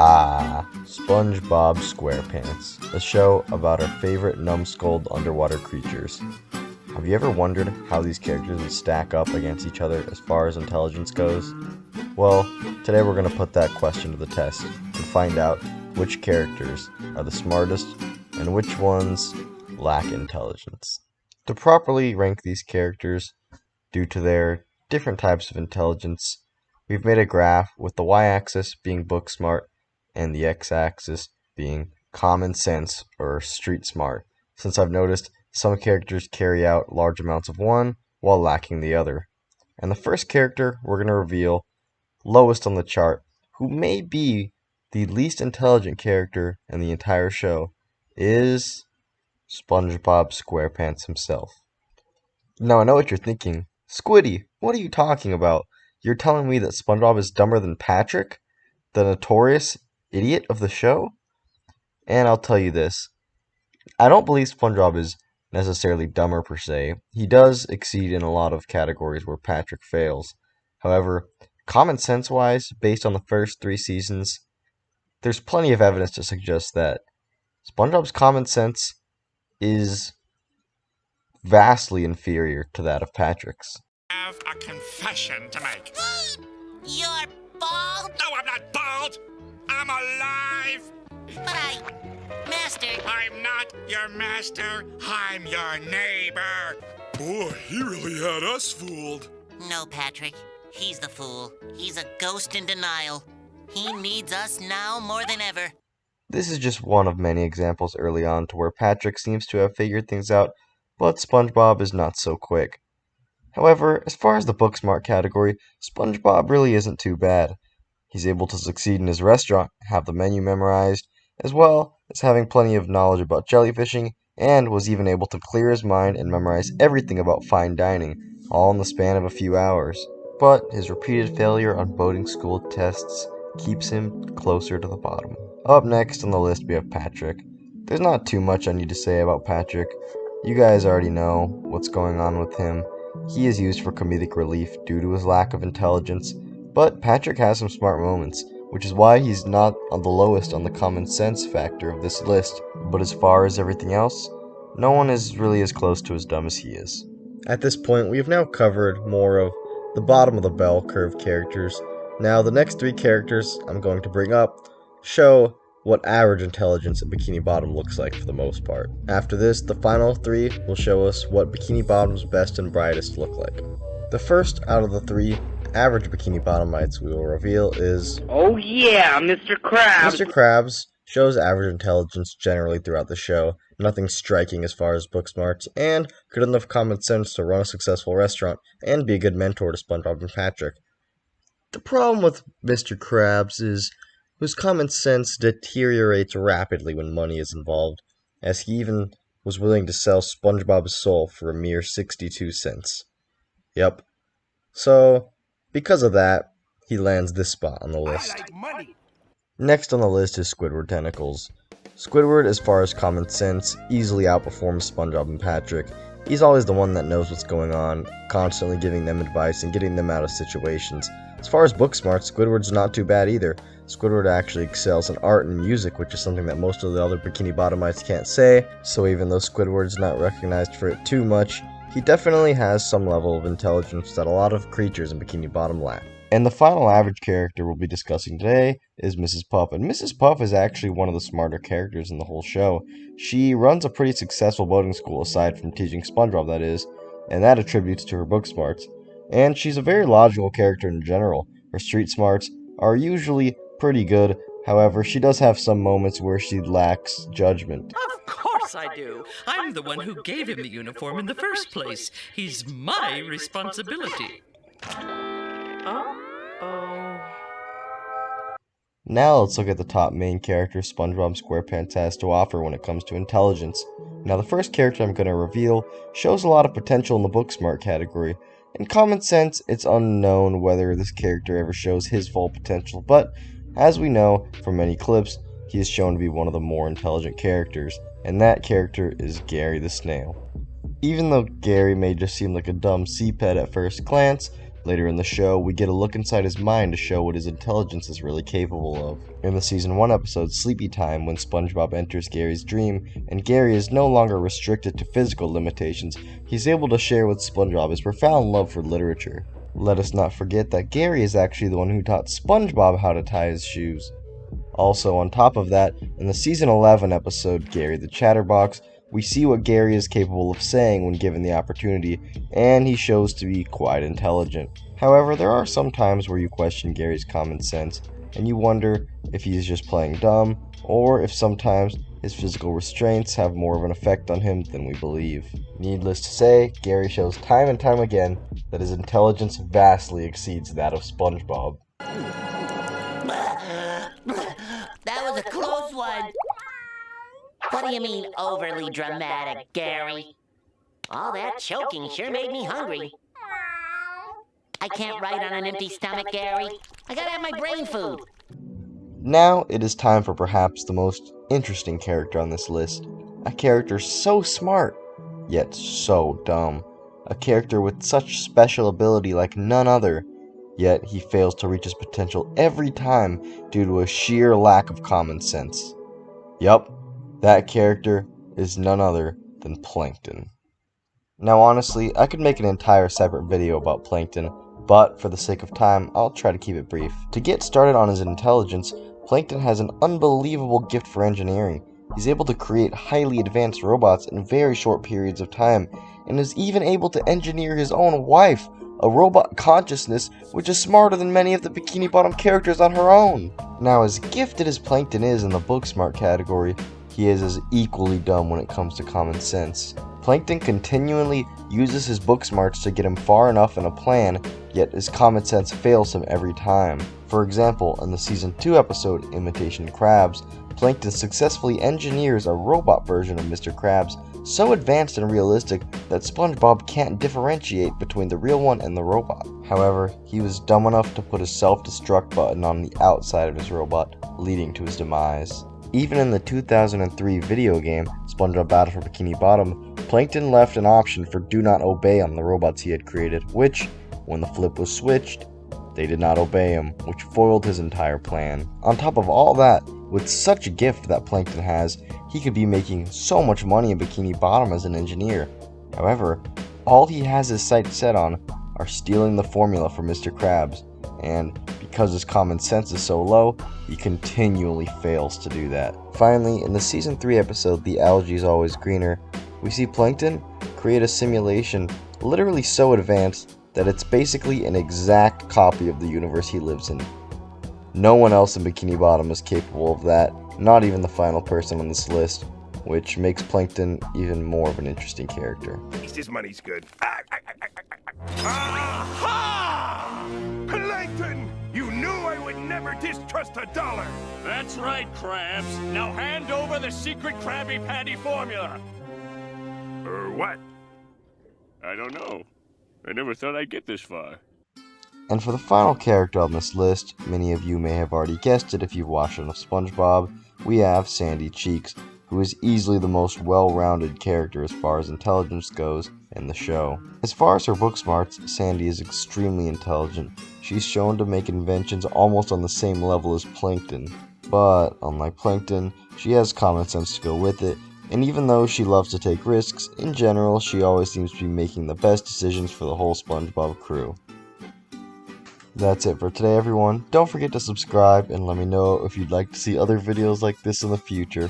SpongeBob SquarePants, a show about our favorite numbskulled underwater creatures. Have you ever wondered how these characters would stack up against each other as far as intelligence goes? Well, today we're going to put that question to the test and find out which characters are the smartest and which ones lack intelligence. To properly rank these characters due to their different types of intelligence, we've made a graph with the y-axis being book smart and the x-axis being common sense or street smart, since I've noticed some characters carry out large amounts of one while lacking the other. And the first character we're going to reveal, lowest on the chart, who may be the least intelligent character in the entire show, is SpongeBob SquarePants himself. Now I know what you're thinking. Squiddy, what are you talking about? You're telling me that SpongeBob is dumber than Patrick, the notorious idiot of the show? And I'll tell you this. I don't believe SpongeBob is necessarily dumber per se. He does exceed in a lot of categories where Patrick fails. However, common sense wise, based on the first 3 seasons, there's plenty of evidence to suggest that SpongeBob's common sense is vastly inferior to that of Patrick's. I have a confession to make. You're bald? No, I'm not bald. I'm alive. But Master... I'm not your master. I'm your neighbor. Boy, he really had us fooled. No, Patrick. He's the fool. He's a ghost in denial. He needs us now more than ever. This is just one of many examples early on to where Patrick seems to have figured things out, but SpongeBob is not so quick. However, as far as the book smart category, SpongeBob really isn't too bad. He's able to succeed in his restaurant, have the menu memorized, as well as having plenty of knowledge about jellyfishing, and was even able to clear his mind and memorize everything about fine dining, all in the span of a few hours. But his repeated failure on boating school tests keeps him closer to the bottom. Up next on the list we have Patrick. There's not too much I need to say about Patrick. You guys already know what's going on with him. He is used for comedic relief due to his lack of intelligence, but Patrick has some smart moments, which is why he's not on the lowest on the common sense factor of this list. But as far as everything else, no one is really as close to as dumb as he is. At this point, we have now covered more of the bottom of the bell curve characters. Now, the next 3 characters I'm going to bring up show what average intelligence in Bikini Bottom looks like for the most part. After this, the final 3 will show us what Bikini Bottom's best and brightest look like. The first out of the 3 average Bikini Bottomites we will reveal is... Oh yeah, Mr. Krabs! Mr. Krabs shows average intelligence generally throughout the show, nothing striking as far as book smarts, and good enough common sense to run a successful restaurant and be a good mentor to SpongeBob and Patrick. The problem with Mr. Krabs is whose common sense deteriorates rapidly when money is involved, as he even was willing to sell SpongeBob's soul for a mere 62 cents. Yep. So, because of that, he lands this spot on the list. I like money. Next on the list is Squidward Tentacles. Squidward, as far as common sense, easily outperforms SpongeBob and Patrick. He's always the one that knows what's going on, constantly giving them advice and getting them out of situations. As far as book smarts, Squidward's not too bad either. Squidward actually excels in art and music, which is something that most of the other Bikini Bottomites can't say, so even though Squidward's not recognized for it too much, he definitely has some level of intelligence that a lot of creatures in Bikini Bottom lack. And the final average character we'll be discussing today is Mrs. Puff, and Mrs. Puff is actually one of the smarter characters in the whole show. She runs a pretty successful boating school, aside from teaching SpongeBob, that is, and that attributes to her book smarts. And she's a very logical character in general. Her street smarts are usually pretty good, however, she does have some moments where she lacks judgment. Of course I do. I'm the one who gave him the uniform in the first place. He's my responsibility. Now let's look at the top main characters SpongeBob SquarePants has to offer when it comes to intelligence. Now the first character I'm going to reveal shows a lot of potential in the book smart category. In common sense, it's unknown whether this character ever shows his full potential, but as we know from many clips, he is shown to be one of the more intelligent characters, and that character is Gary the Snail. Even though Gary may just seem like a dumb sea pet at first glance, Later in the show, we get a look inside his mind to show what his intelligence is really capable of. In the Season 1 episode, Sleepy Time, when SpongeBob enters Gary's dream, and Gary is no longer restricted to physical limitations, he's able to share with SpongeBob his profound love for literature. Let us not forget that Gary is actually the one who taught SpongeBob how to tie his shoes. Also, on top of that, in the Season 11 episode, Gary the Chatterbox, we see what Gary is capable of saying when given the opportunity, and he shows to be quite intelligent. However, there are some times where you question Gary's common sense, and you wonder if he is just playing dumb, or if sometimes his physical restraints have more of an effect on him than we believe. Needless to say, Gary shows time and time again that his intelligence vastly exceeds that of SpongeBob. That was a close one. What do you mean overly dramatic, Gary? All that choking sure made me hungry. I can't write on an empty stomach, Gary. I gotta have my brain food. Now it is time for perhaps the most interesting character on this list. A character so smart, yet so dumb. A character with such special ability like none other, yet he fails to reach his potential every time due to a sheer lack of common sense. Yup, that character is none other than Plankton. Now honestly, I could make an entire separate video about Plankton, but for the sake of time, I'll try to keep it brief. To get started on his intelligence, Plankton has an unbelievable gift for engineering. He's able to create highly advanced robots in very short periods of time, and is even able to engineer his own wife, a robot consciousness which is smarter than many of the Bikini Bottom characters on her own. Now, as gifted as Plankton is in the book smart category, he is as equally dumb when it comes to common sense. Plankton continually uses his book smarts to get him far enough in a plan, yet his common sense fails him every time. For example, in the Season 2 episode, Imitation Crabs, Plankton successfully engineers a robot version of Mr. Krabs so advanced and realistic that SpongeBob can't differentiate between the real one and the robot. However, he was dumb enough to put a self-destruct button on the outside of his robot, leading to his demise. Even in the 2003 video game, SpongeBob Battle for Bikini Bottom, Plankton left an option for do not obey on the robots he had created, which, when the flip was switched, they did not obey him, which foiled his entire plan. On top of all that, with such a gift that Plankton has, he could be making so much money in Bikini Bottom as an engineer. However, all he has his sights set on are stealing the formula from Mr. Krabs, and because his common sense is so low, he continually fails to do that. Finally, in the Season 3 episode, The Algae is Always Greener, we see Plankton create a simulation literally so advanced that it's basically an exact copy of the universe he lives in. No one else in Bikini Bottom is capable of that, not even the final person on this list, which makes Plankton even more of an interesting character. At least his money's good. Aha! Plankton! You knew I would never distrust a dollar! That's right, Krabs. Now hand over the secret Krabby Patty formula. What? I don't know. I never thought I'd get this far. And for the final character on this list, many of you may have already guessed it if you've watched enough SpongeBob, we have Sandy Cheeks, who is easily the most well-rounded character as far as intelligence goes in the show. As far as her book smarts, Sandy is extremely intelligent. She's shown to make inventions almost on the same level as Plankton. But, unlike Plankton, she has common sense to go with it, and even though she loves to take risks, in general, she always seems to be making the best decisions for the whole SpongeBob crew. That's it for today, everyone. Don't forget to subscribe and let me know if you'd like to see other videos like this in the future.